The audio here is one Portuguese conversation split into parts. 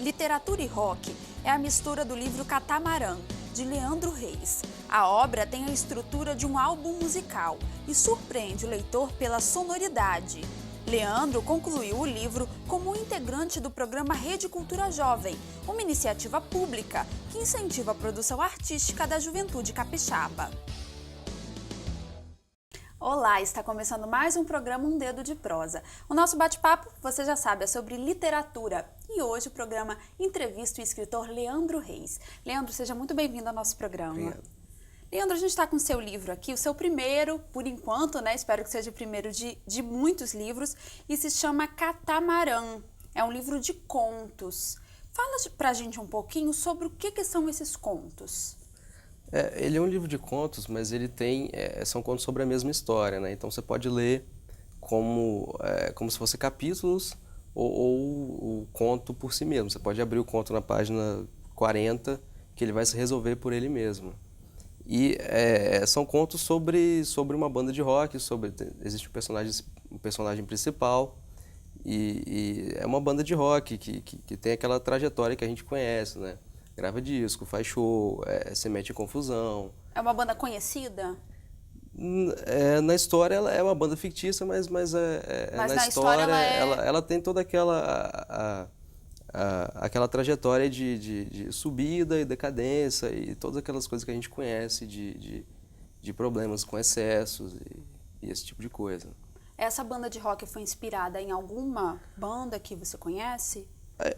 Literatura e rock é a mistura do livro Catamarã, de Leandro Reis. A obra tem a estrutura de um álbum musical e surpreende o leitor pela sonoridade. Leandro concluiu o livro como integrante do programa Rede Cultura Jovem, uma iniciativa pública que incentiva a produção artística da juventude capixaba. Olá, está começando mais um programa Um Dedo de Prosa. O nosso bate-papo, você já sabe, é sobre literatura. E hoje o programa entrevista o escritor Leandro Reis. Leandro, seja muito bem-vindo ao nosso programa. Obrigado. Leandro, a gente está com o seu livro aqui, o seu primeiro, por enquanto, né? Espero que seja o primeiro de muitos livros, e se chama Catamarã. É um livro de contos. Fala pra gente um pouquinho sobre o que são esses contos. Ele é um livro de contos, mas ele tem são contos sobre a mesma história, né? Então você pode ler como se fossem capítulos ou o conto por si mesmo. Você pode abrir o conto na página 40, que ele vai se resolver por ele mesmo. E são contos sobre uma banda de rock, existe um personagem principal, e é uma banda de rock que tem aquela trajetória que a gente conhece, né? Grava disco, faz show, se mete em confusão. É uma banda conhecida? Na história ela é uma banda fictícia, mas na história ela tem toda aquela trajetória de subida e decadência e todas aquelas coisas que a gente conhece de problemas com excessos e esse tipo de coisa. Essa banda de rock foi inspirada em alguma banda que você conhece?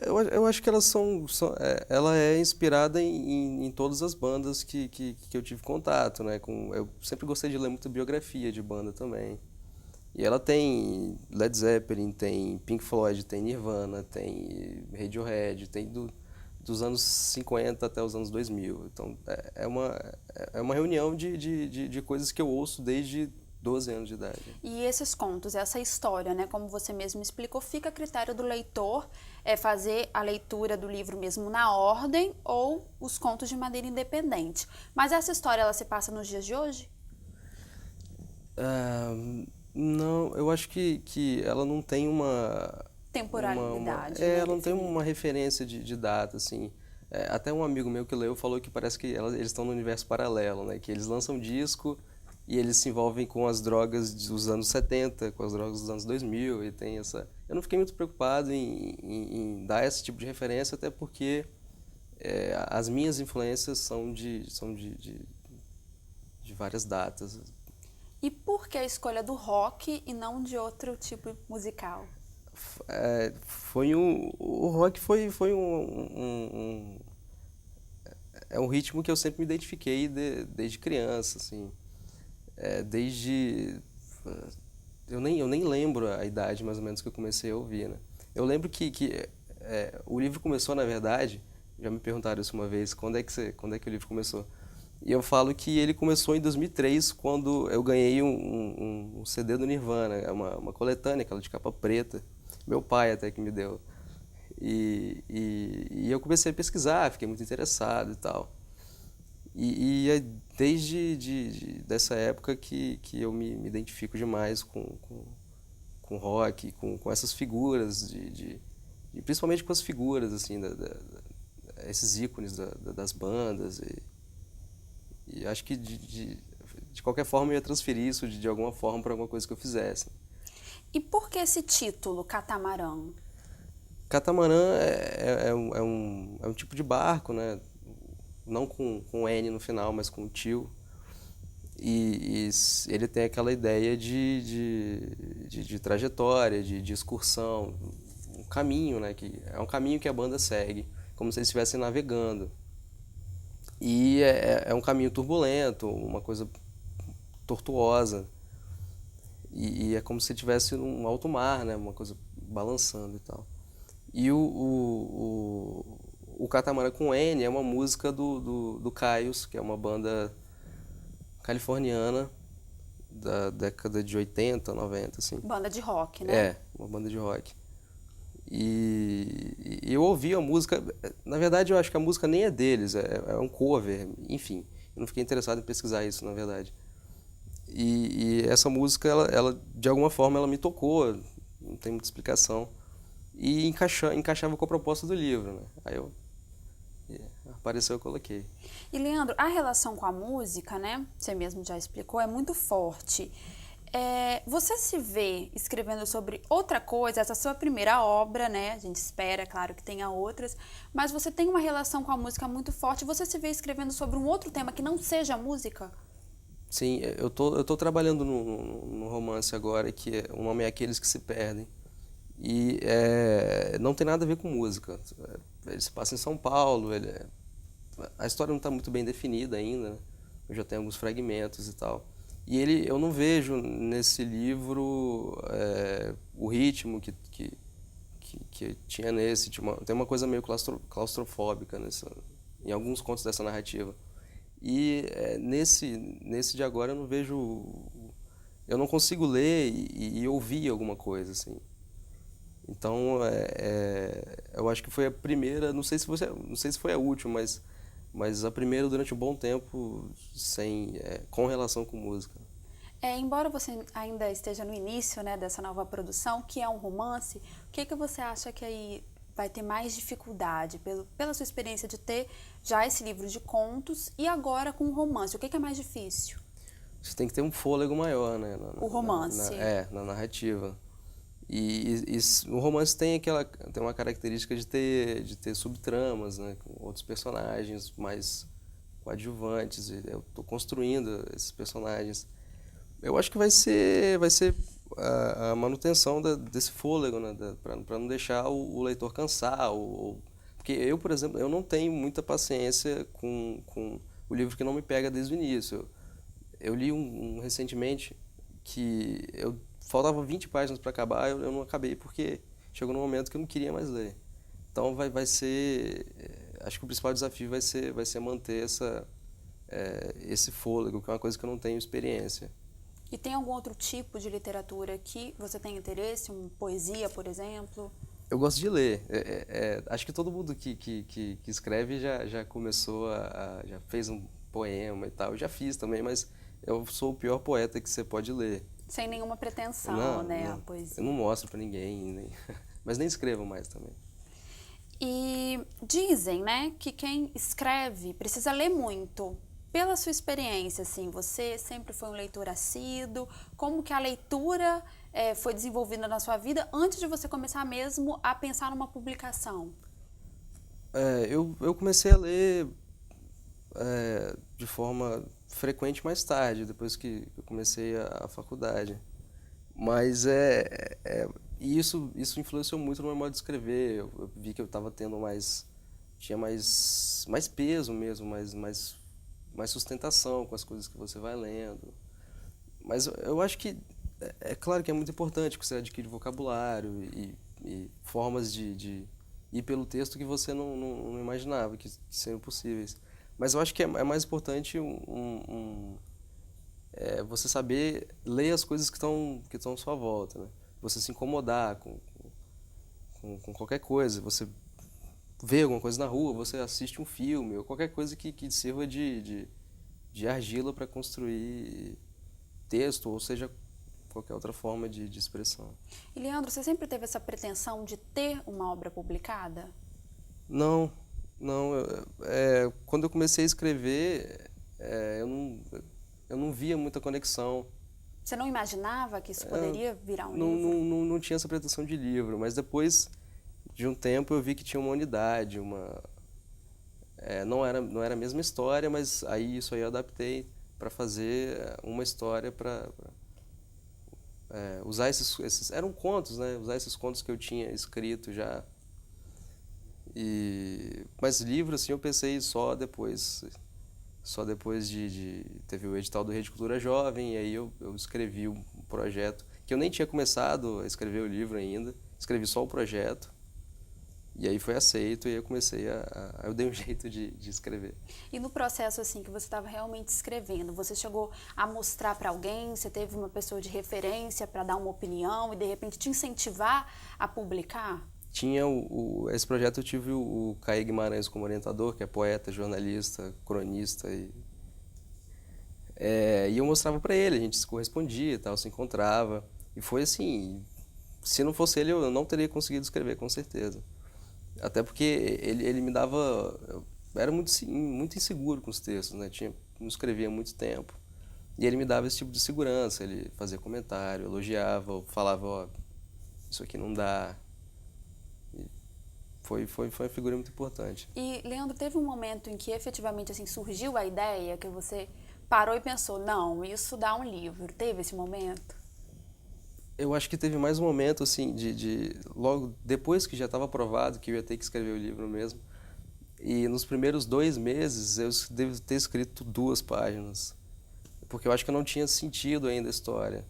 Eu acho que ela é inspirada em todas as bandas que eu tive contato, né? Eu sempre gostei de ler muita biografia de banda também. E ela tem Led Zeppelin, tem Pink Floyd, tem Nirvana, tem Radiohead, tem dos anos 50 até os anos 2000. Então é uma reunião de coisas que eu ouço desde 12 anos de idade. E esses contos, essa história, né, como você mesmo explicou, fica a critério do leitor fazer a leitura do livro mesmo na ordem ou os contos de maneira independente. Mas essa história, ela se passa nos dias de hoje? Não, eu acho que ela não tem uma temporalidade. Ela não tem uma referência de data, assim. Até um amigo meu que leu falou que parece que eles estão no universo paralelo, né? Que eles lançam disco e eles se envolvem com as drogas dos anos 70, com as drogas dos anos 2000, e tem essa... Eu não fiquei muito preocupado em dar esse tipo de referência, até porque as minhas influências são de várias datas. E por que a escolha do rock e não de outro tipo musical? O rock foi um ritmo que eu sempre me identifiquei desde criança, assim. Eu nem lembro a idade mais ou menos que eu comecei a ouvir, né? Eu lembro que o livro começou, na verdade, já me perguntaram isso uma vez, quando é que o livro começou? E eu falo que ele começou em 2003, quando eu ganhei um CD do Nirvana, uma coletânea, aquela de capa preta. Meu pai até que me deu. E eu comecei a pesquisar, fiquei muito interessado e tal. E é desde dessa época que eu me identifico demais com rock, com essas figuras, e principalmente com as figuras, assim, esses ícones das bandas. E acho que de qualquer forma eu ia transferir isso de alguma forma para alguma coisa que eu fizesse. E por que esse título, Catamarã? Catamarã é um tipo de barco, né? Não com N no final, mas com tio. E ele tem aquela ideia de trajetória, de excursão, um caminho, né? Que é um caminho que a banda segue, como se eles estivessem navegando. E é um caminho turbulento, uma coisa tortuosa. E é como se estivesse num alto mar, né? Uma coisa balançando e tal. E o Catamarã com N é uma música do Kyuss, que é uma banda californiana da década de 80, 90, assim. Banda de rock, né? Uma banda de rock. E eu ouvi a música, na verdade eu acho que a música nem é deles, é um cover, enfim. Eu não fiquei interessado em pesquisar isso, na verdade. E essa música, ela de alguma forma, ela me tocou, não tem muita explicação. e encaixava com a proposta do livro, né? Aí apareceu, eu coloquei. E Leandro, a relação com a música, né? Você mesmo já explicou, é muito forte. Você se vê escrevendo sobre outra coisa, essa sua primeira obra, né? A gente espera, claro, que tenha outras, mas você tem uma relação com a música muito forte. Você se vê escrevendo sobre um outro tema que não seja a música? Sim, eu tô trabalhando no romance agora, o nome é Aqueles que se Perdem. E não tem nada a ver com música. Ele se passa em São Paulo, a história não está muito bem definida ainda, né? Eu já tenho alguns fragmentos e tal. E eu não vejo nesse livro o ritmo que tinha nesse. Tem uma coisa meio claustrofóbica em alguns contos dessa narrativa. E nesse de agora eu não vejo. Eu não consigo ler e ouvir alguma coisa, assim. Então, eu acho que foi a primeira, não sei se foi a última, mas a primeira durante um bom tempo com relação com música. Embora você ainda esteja no início, né, dessa nova produção, que é um romance, o que você acha que aí vai ter mais dificuldade pela sua experiência de ter já esse livro de contos e agora com o romance? O que é mais difícil? Você tem que ter um fôlego maior, né? O romance. Na narrativa. E o romance tem uma característica de ter subtramas, né, com outros personagens mais coadjuvantes. Eu estou construindo esses personagens. Eu acho que vai ser a manutenção desse fôlego, né, para não deixar o leitor cansar. Porque eu, por exemplo, eu não tenho muita paciência com o livro que não me pega desde o início. Eu li recentemente que faltava 20 páginas para acabar, eu não acabei porque chegou num momento que eu não queria mais ler. Então vai ser, acho que o principal desafio vai ser manter esse fôlego, que é uma coisa que eu não tenho experiência. E tem algum outro tipo de literatura que você tem interesse? Poesia, por exemplo? Eu gosto de ler. Acho que todo mundo que escreve já começou já fez um poema e tal. Eu já fiz também, mas eu sou o pior poeta que você pode ler. Sem nenhuma pretensão, né, Não, a poesia. eu não mostro pra ninguém, mas nem escrevo mais também. E dizem, né, que quem escreve precisa ler muito. Pela sua experiência, assim, você sempre foi um leitor assíduo, como que a leitura foi desenvolvida na sua vida antes de você começar mesmo a pensar numa publicação? Eu comecei a ler de forma frequente mais tarde, depois que eu comecei a faculdade. Mas isso influenciou muito no meu modo de escrever. Eu vi que eu estava tendo tinha mais peso mesmo, mais sustentação com as coisas que você vai lendo. Mas eu acho que é claro que é muito importante que você adquire vocabulário e formas de ir pelo texto que você não imaginava que seriam possíveis. Mas eu acho que é mais importante você saber ler as coisas que estão à sua volta, né? Você se incomodar com qualquer coisa. Você vê alguma coisa na rua, você assiste um filme, ou qualquer coisa que sirva de argila para construir texto, ou seja, qualquer outra forma de expressão. E Leandro, você sempre teve essa pretensão de ter uma obra publicada? Não. Quando eu comecei a escrever, eu não via muita conexão. Você não imaginava que isso poderia virar um livro? Não tinha essa pretensão de livro, mas depois de um tempo eu vi que tinha uma unidade, não era a mesma história, mas isso aí eu adaptei para fazer uma história para usar esses eram contos, né? Usar esses contos que eu tinha escrito já. Mas livro assim eu pensei só depois teve o edital do Rede Cultura Jovem, e aí eu escrevi um projeto que eu nem tinha começado a escrever o livro ainda, escrevi só o projeto. E aí foi aceito e eu comecei eu dei um jeito de escrever. E no processo assim que você estava realmente escrevendo, você chegou a mostrar para alguém, você teve uma pessoa de referência para dar uma opinião e de repente te incentivar a publicar? Tinha esse projeto eu tive o Caí Guimarães como orientador, que é poeta, jornalista, cronista e eu mostrava para ele, a gente se correspondia e tal, se encontrava e foi assim se não fosse ele, eu não teria conseguido escrever, com certeza. Até porque ele me dava... Eu era muito inseguro com os textos, né? Não escrevia há muito tempo. E ele me dava esse tipo de segurança, ele fazia comentário, elogiava, falava, ó, isso aqui não dá. E foi uma figura muito importante. E, Leandro, teve um momento em que efetivamente assim, surgiu a ideia, que você parou e pensou, não, isso dá um livro. Teve esse momento? Eu acho que teve mais um momento, assim, logo depois que já estava aprovado que eu ia ter que escrever o livro mesmo. E nos primeiros 2 meses eu devo ter escrito 2 páginas. Porque eu acho que eu não tinha sentido ainda a história.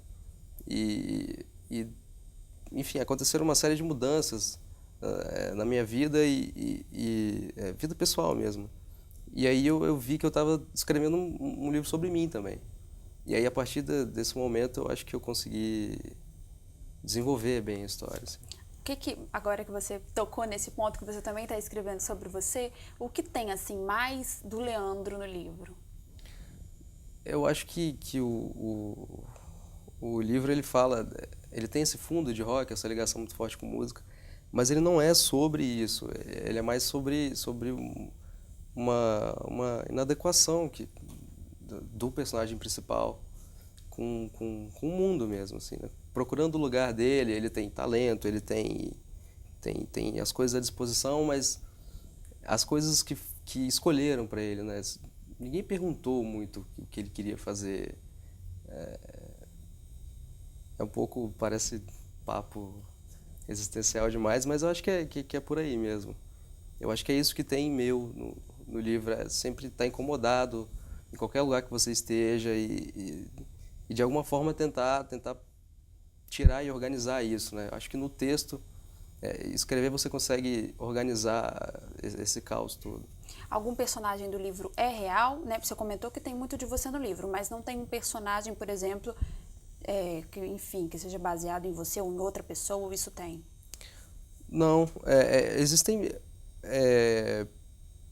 Enfim, aconteceram uma série de mudanças na minha vida vida pessoal mesmo. E aí eu vi que eu estava escrevendo um livro sobre mim também. E aí, a partir desse momento, eu acho que eu consegui desenvolver bem a história. Assim. Agora que você tocou nesse ponto, que você também está escrevendo sobre você, o que tem assim mais do Leandro no livro? Eu acho que o livro ele tem esse fundo de rock, essa ligação muito forte com música, mas ele não é sobre isso, ele é mais sobre uma inadequação do personagem principal com o mundo mesmo, assim, né? Procurando o lugar dele, ele tem talento, ele tem as coisas à disposição, mas as coisas que escolheram para ele, né? Ninguém perguntou muito o que ele queria fazer. É um pouco, parece papo existencial demais, mas eu acho que é por aí mesmo. Eu acho que é isso que tem meu no livro, é sempre estar incomodado em qualquer lugar que você esteja e de alguma forma tentar tirar e organizar isso, né? Acho que no texto, escrever você consegue organizar esse caos todo. Algum personagem do livro é real, né? Você comentou que tem muito de você no livro, mas não tem um personagem, por exemplo, que seja baseado em você ou em outra pessoa, ou isso tem? Não, existem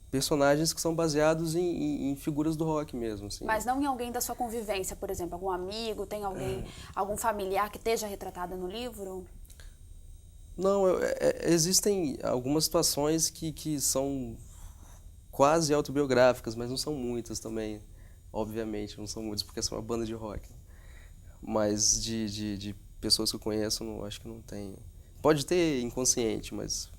personagens que são baseados em figuras do rock mesmo. Assim. Mas não em alguém da sua convivência, por exemplo, algum amigo, tem algum familiar que esteja retratado no livro? Não, existem algumas situações que são quase autobiográficas, mas não são muitas também, obviamente, não são muitas, porque essa é uma banda de rock. Mas de pessoas que eu conheço, acho que não tem. Pode ter inconsciente, mas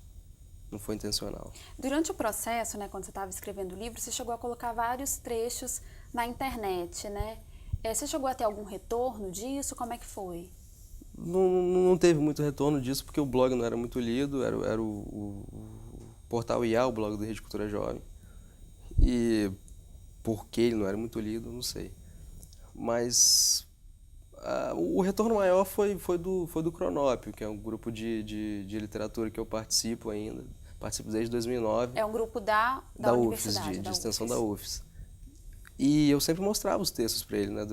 não foi intencional. Durante o processo, né, quando você estava escrevendo o livro, você chegou a colocar vários trechos na internet, né? Você chegou a ter algum retorno disso? Como é que foi? Não teve muito retorno disso, porque o blog não era muito lido, era o portal IA, o blog da Rede Cultura Jovem. E por que ele não era muito lido, não sei. Mas o retorno maior foi do Cronópio, que é um grupo de literatura que eu participo ainda. Participo desde 2009. É um grupo da UFES, de extensão da UFES. E eu sempre mostrava os textos para ele, né?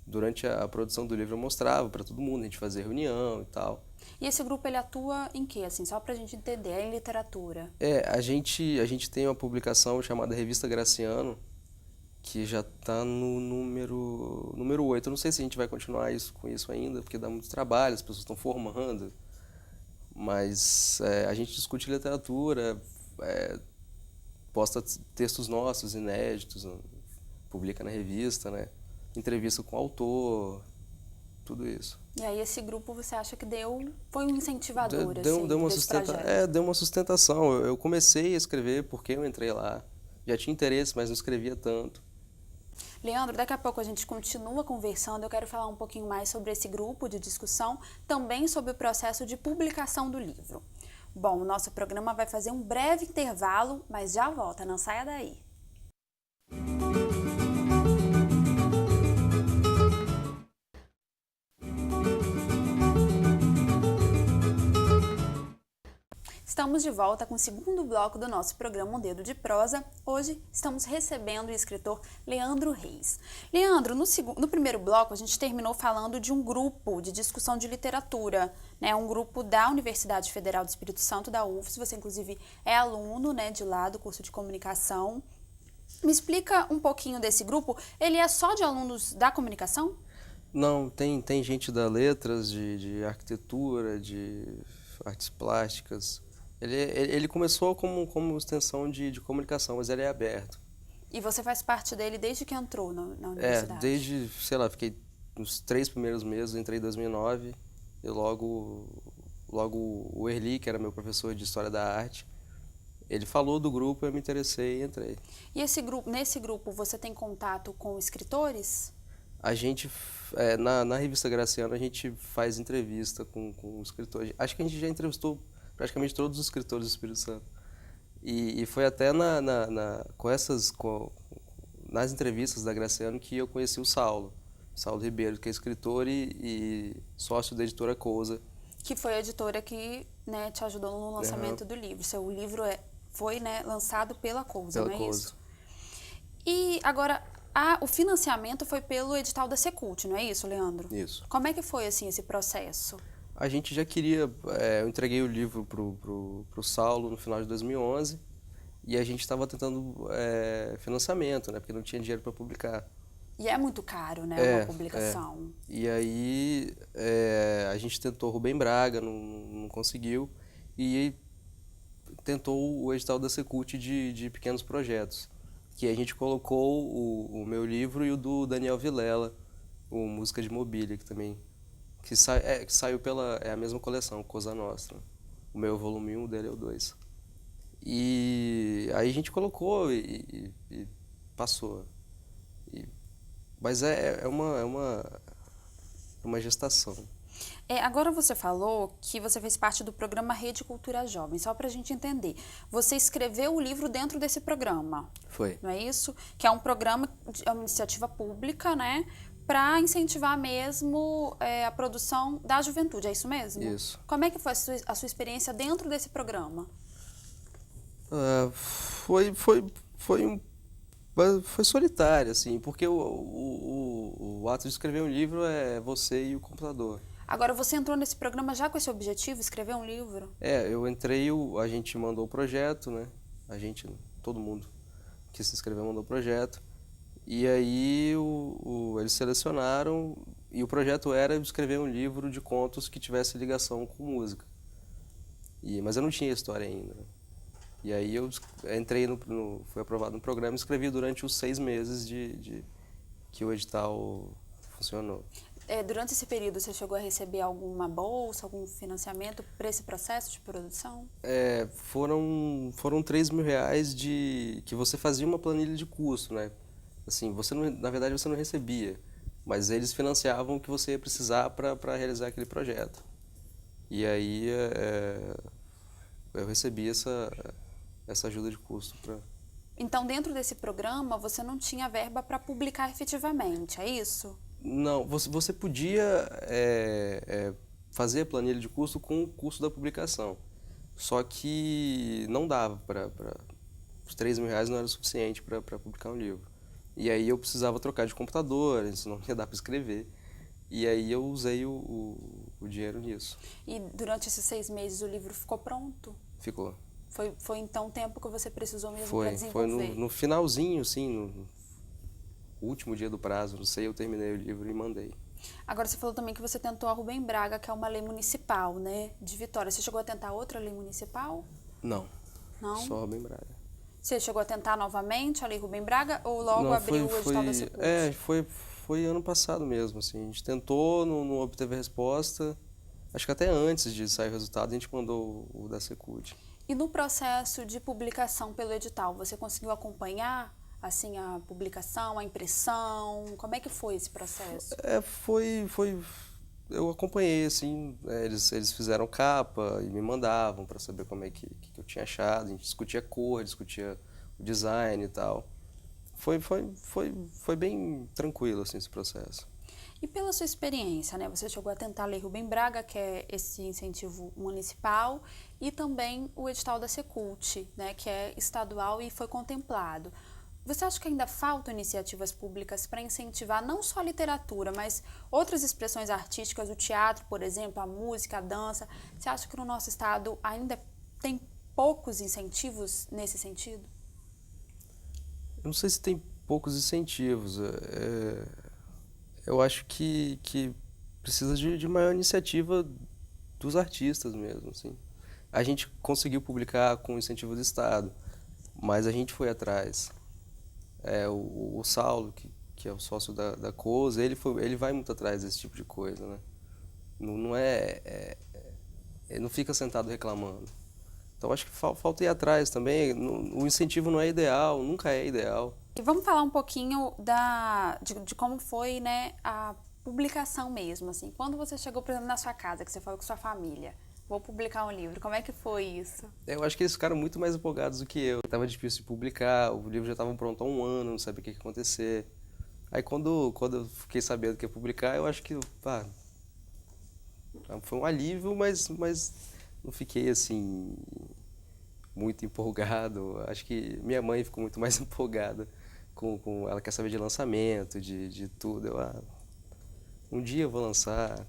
Durante a produção do livro eu mostrava para todo mundo, a gente fazia reunião e tal. E esse grupo ele atua em quê, assim, só pra gente entender? É em literatura? A gente tem uma publicação chamada Revista Graciano, que já está no número 8. Eu não sei se a gente vai continuar com isso ainda, porque dá muito trabalho, as pessoas estão formando. Mas a gente discute literatura, posta textos nossos, inéditos, publica na revista, né? Entrevista com o autor, tudo isso. E aí esse grupo você acha que foi um incentivador, deu uma sustentação. Eu comecei a escrever porque eu entrei lá. Já tinha interesse, mas não escrevia tanto. Leandro, daqui a pouco a gente continua conversando. Eu quero falar um pouquinho mais sobre esse grupo de discussão, também sobre o processo de publicação do livro. Bom, o nosso programa vai fazer um breve intervalo, mas já volta, não saia daí. Estamos de volta com o segundo bloco do nosso programa Um Dedo de Prosa. Hoje estamos recebendo o escritor Leandro Reis. Leandro, no primeiro bloco a gente terminou falando de um grupo de discussão de literatura, né? Um grupo da Universidade Federal do Espírito Santo, da UFES. Você inclusive é aluno, né, de lá do curso de comunicação. Me explica um pouquinho desse grupo. Ele é só de alunos da comunicação? Não, tem gente da letras, de arquitetura, de artes plásticas. Ele começou como extensão de comunicação, mas ele é aberto. E você faz parte dele desde que entrou na É, universidade? desde, sei lá, fiquei nos 3 primeiros meses, entrei em 2009, e logo o Erli, que era meu professor de História da Arte, ele falou do grupo, eu me interessei e entrei. E nesse grupo você tem contato com escritores? A gente, na revista Graciano, a gente faz entrevista com escritores. Acho que a gente já entrevistou praticamente todos os escritores do Espírito Santo. E foi até nas entrevistas da Graciano que eu conheci o Saulo Ribeiro, que é escritor e sócio da editora Cousa. Que foi a editora que, né, te ajudou no lançamento do livro. Seu livro foi, né, lançado pela Cousa, Pela não é Cousa. isso? E agora, o financiamento foi pelo edital da Secult, não é isso, Leandro? Isso. Como é que foi, assim, esse processo? A gente já queria... eu entreguei o livro pro Saulo no final de 2011 e a gente estava tentando financiamento, né? Porque não tinha dinheiro para publicar. E é muito caro, né, uma publicação. E aí a gente tentou Rubem Braga, não conseguiu, e tentou o edital da Secult de pequenos projetos, que a gente colocou o meu livro e o do Daniel Vilela, o Música de Mobília, que saiu pela a mesma coleção, Cosa Nostra. O meu volume 1, o dele é o 2. E aí a gente colocou e passou. Mas é uma gestação. Agora você falou que você fez parte do programa Rede Cultura Jovem, só para a gente entender. Você escreveu o livro dentro desse programa, Foi. não é isso? Que é um programa, é uma iniciativa pública, né? Para incentivar mesmo a produção da juventude, é isso mesmo? Isso. Como é que foi a sua experiência dentro desse programa? Foi solitário, assim, porque o ato de escrever um livro é você e o computador. Agora, você entrou nesse programa já com esse objetivo, escrever um livro? Eu entrei, a gente mandou o projeto, né? Todo mundo que se inscreveu mandou o projeto. E aí eles selecionaram, e o projeto era escrever um livro de contos que tivesse ligação com música. Mas eu não tinha história ainda, né? E aí eu entrei fui aprovado no programa e escrevi durante os 6 meses que o edital funcionou. Durante esse período, você chegou a receber alguma bolsa, algum financiamento para esse processo de produção? Foram R$ 3.000 que você fazia uma planilha de custo, né? Assim, na verdade você não recebia, mas eles financiavam o que você ia precisar para realizar aquele projeto. E aí eu recebi essa ajuda de custo para... Então, dentro desse programa, você não tinha verba para publicar efetivamente, é isso? Não, você podia fazer a planilha de custo com o custo da publicação. Só que não dava os R$ 3.000 não era suficiente para publicar um livro. E aí eu precisava trocar de computador, senão não ia dar para escrever. E aí eu usei o dinheiro nisso. E durante esses 6 meses o livro ficou pronto? Ficou. Foi então o tempo que você precisou mesmo para desenvolver? Foi no finalzinho, assim, no último dia do prazo, não sei, eu terminei o livro e mandei. Agora, você falou também que você tentou a Rubem Braga, que é uma lei municipal, né, de Vitória. Você chegou a tentar outra lei municipal? Não. Não? Só Rubem Braga. Você chegou a tentar novamente a lei Rubem Braga ou logo abriu o edital da Secult? Foi ano passado mesmo, assim. A gente tentou, não obteve resposta. Acho que até antes de sair o resultado, a gente mandou o da Secult. E no processo de publicação pelo edital, você conseguiu acompanhar assim a publicação, a impressão? Como é que foi esse processo? Eu acompanhei, assim, eles fizeram capa e me mandavam para saber como é que eu tinha achado. A gente discutia cor, discutia o design e tal. Foi bem tranquilo, assim, esse processo. E pela sua experiência, né? Você chegou a tentar a Lei Rubem Braga, que é esse incentivo municipal, e também o edital da Secult, né? Que é estadual e foi contemplado. Você acha que ainda faltam iniciativas públicas para incentivar não só a literatura, mas outras expressões artísticas, o teatro, por exemplo, a música, a dança? Você acha que no nosso estado ainda tem poucos incentivos nesse sentido? Eu não sei se tem poucos incentivos. eu acho que precisa de maior iniciativa dos artistas mesmo, assim. A gente conseguiu publicar com incentivo do Estado, mas a gente foi atrás. O Saulo, que é o sócio da Coisa, ele vai muito atrás desse tipo de coisa, né? Não ele não fica sentado reclamando. Então acho que falta ir atrás também. O incentivo não é ideal, nunca é ideal. E vamos falar um pouquinho de como foi, né, a publicação mesmo, assim. Quando você chegou, por exemplo, na sua casa, que você falou com sua família, vou publicar um livro, como é que foi isso? Eu acho que eles ficaram muito mais empolgados do que eu. Tava difícil de publicar, o livro já estava pronto há um ano, não sabia o que ia acontecer. Aí quando eu fiquei sabendo que ia publicar, eu acho que foi um alívio, mas não fiquei assim muito empolgado. Acho que minha mãe ficou muito mais empolgada com ela quer saber de lançamento, de tudo. Um dia eu vou lançar.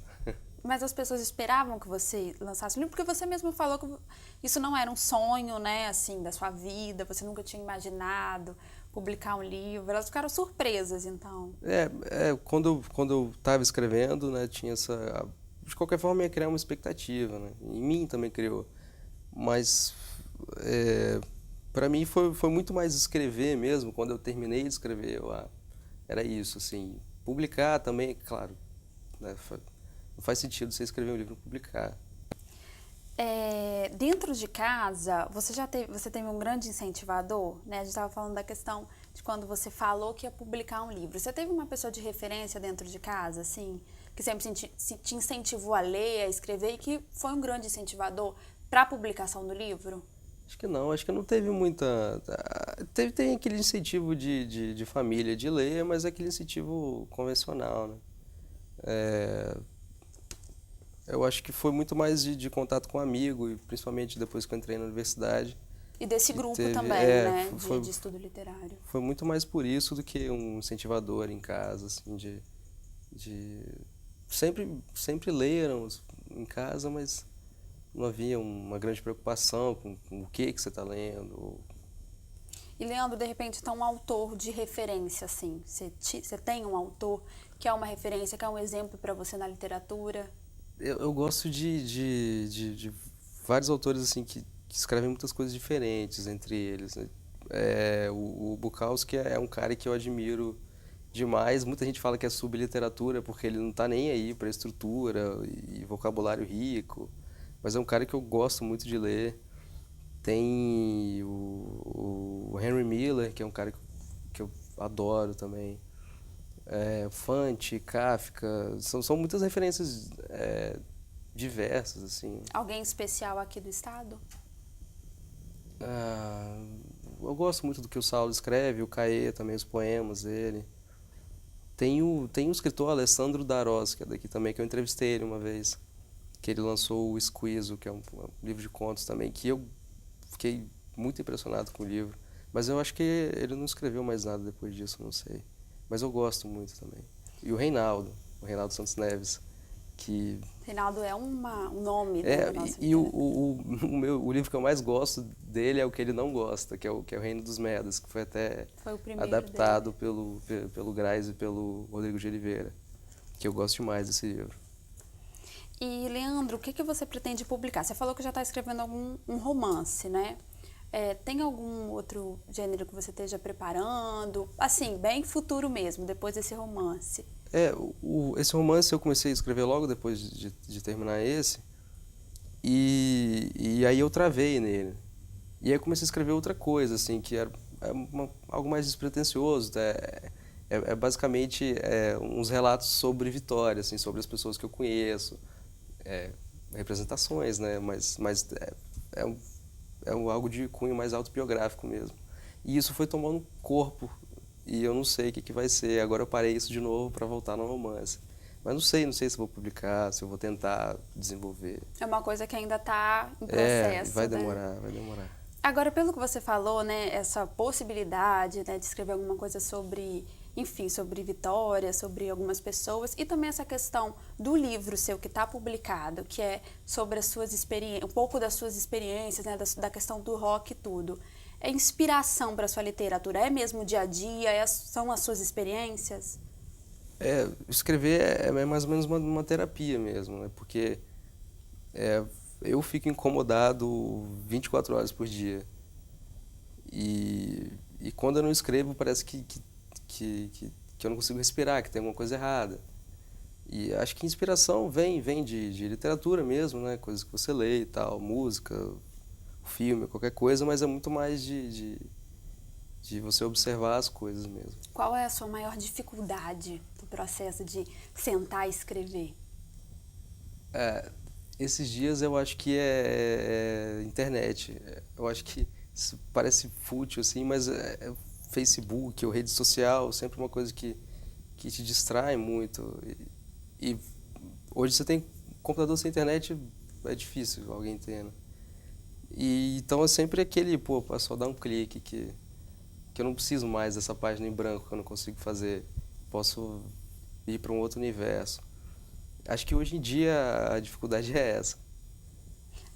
Mas as pessoas esperavam que você lançasse o livro, porque você mesmo falou que isso não era um sonho, né, assim, da sua vida, você nunca tinha imaginado publicar um livro. Elas ficaram surpresas, então. Quando eu estava escrevendo, né, tinha essa... De qualquer forma, ia criar uma expectativa, né? Em mim também criou. Mas, para mim, foi muito mais escrever mesmo. Quando eu terminei de escrever, era isso, assim. Publicar também, claro, né, não faz sentido você escrever um livro e publicar. Dentro de casa, você teve um grande incentivador, né? A gente estava falando da questão de quando você falou que ia publicar um livro. Você teve uma pessoa de referência dentro de casa, assim, que sempre te incentivou a ler, a escrever e que foi um grande incentivador para a publicação do livro? Acho que não teve muita... Tem aquele incentivo de família de ler, mas é aquele incentivo convencional, né? Eu acho que foi muito mais de contato com amigo, e principalmente depois que eu entrei na universidade. E desse grupo também, né, de estudo literário. Foi muito mais por isso do que um incentivador em casa, assim, sempre leram em casa, mas não havia uma grande preocupação com o que você está lendo. E, Leandro, de repente, está um autor de referência, assim. Você tem um autor que é uma referência, que é um exemplo para você na literatura? Eu gosto de vários autores assim que escrevem muitas coisas diferentes entre eles, né? O Bukowski é um cara que eu admiro demais. Muita gente fala que é subliteratura porque ele não está nem aí para estrutura e vocabulário rico, mas é um cara que eu gosto muito de ler. Tem o Henry Miller, que é um cara que eu adoro também. Fante, Kafka, são muitas referências diversas, assim. Alguém especial aqui do estado? Eu gosto muito do que o Saulo escreve, o Caê também, os poemas dele. Tem um escritor, Alessandro Darós, que é daqui também, que eu entrevistei ele uma vez, que ele lançou o Esquizo, que é um livro de contos também, que eu fiquei muito impressionado com o livro. Mas eu acho que ele não escreveu mais nada depois disso, não sei. Mas eu gosto muito também. E o Reinaldo Santos Neves, que... Reinaldo é um nome, né, da nossa e o livro que eu mais gosto dele é o que ele não gosta, que é o Reino dos Medas, que foi até adaptado pelo Grais e pelo Rodrigo de Oliveira, que eu gosto demais desse livro. E, Leandro, o que você pretende publicar? Você falou que já está escrevendo um romance, né? Tem algum outro gênero que você esteja preparando? Assim, bem futuro mesmo, depois desse romance. Esse romance eu comecei a escrever logo depois de terminar esse, e aí eu travei nele. E aí eu comecei a escrever outra coisa, assim, que era algo mais despretensioso. Basicamente uns relatos sobre Vitória, assim, sobre as pessoas que eu conheço, representações, né? Mas algo de cunho mais autobiográfico mesmo. E isso foi tomando corpo, e eu não sei o que vai ser. Agora eu parei isso de novo para voltar no romance. Mas não sei se vou publicar, se eu vou tentar desenvolver. É uma coisa que ainda está em processo, vai né? Vai demorar. Agora, pelo que você falou, né, essa possibilidade, né, de escrever alguma coisa sobre Vitória, sobre algumas pessoas, e também essa questão do livro seu que está publicado, que é sobre as suas experiências, um pouco das suas experiências, né, da questão do rock e tudo. É inspiração para a sua literatura? É mesmo o dia a dia? São as suas experiências? Escrever é mais ou menos uma terapia mesmo, né? Porque eu fico incomodado 24 horas por dia. E quando eu não escrevo, parece que eu não consigo respirar, que tem alguma coisa errada. E acho que inspiração vem de literatura mesmo, né? Coisas que você lê e tal, música, filme, qualquer coisa, mas é muito mais de você observar as coisas mesmo. Qual é a sua maior dificuldade no processo de sentar e escrever? Esses dias eu acho que é internet. Eu acho que isso parece fútil, assim, mas Facebook ou rede social, sempre uma coisa que te distrai muito. E hoje você tem computador sem internet, é difícil alguém ter, né? E então é sempre aquele, é só dar um clique que eu não preciso mais dessa página em branco que eu não consigo fazer. Posso ir para um outro universo. Acho que hoje em dia a dificuldade é essa.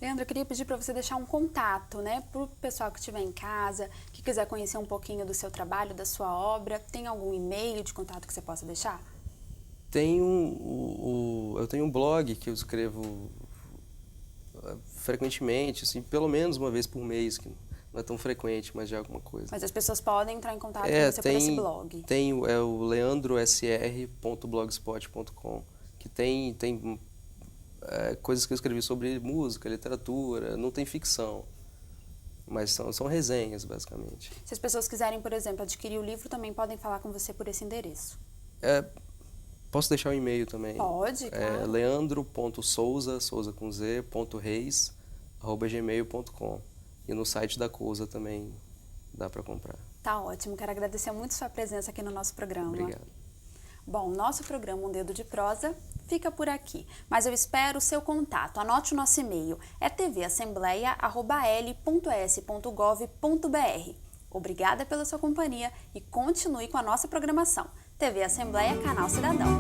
Leandro, eu queria pedir para você deixar um contato, né, para o pessoal que estiver em casa, que quiser conhecer um pouquinho do seu trabalho, da sua obra. Tem algum e-mail de contato que você possa deixar? Eu tenho um blog que eu escrevo frequentemente, assim, pelo menos uma vez por mês, que não é tão frequente, mas já é alguma coisa. Mas as pessoas podem entrar em contato com você por esse blog? Tem o leandrosr.blogspot.com, que tem coisas que eu escrevi sobre música, literatura, não tem ficção, mas são resenhas, basicamente. Se as pessoas quiserem, por exemplo, adquirir o livro, também podem falar com você por esse endereço. Posso deixar o e-mail também? Pode, claro. leandro.souza, souza com z, .reis@gmail.com. E no site da Cousa também dá para comprar. Tá ótimo, quero agradecer muito sua presença aqui no nosso programa. Obrigado. Bom, nosso programa Um Dedo de Prosa fica por aqui, mas eu espero o seu contato. Anote o nosso e-mail, é tvassembleia@l.s.gov.br. Obrigada pela sua companhia e continue com a nossa programação. TV Assembleia, Canal Cidadão.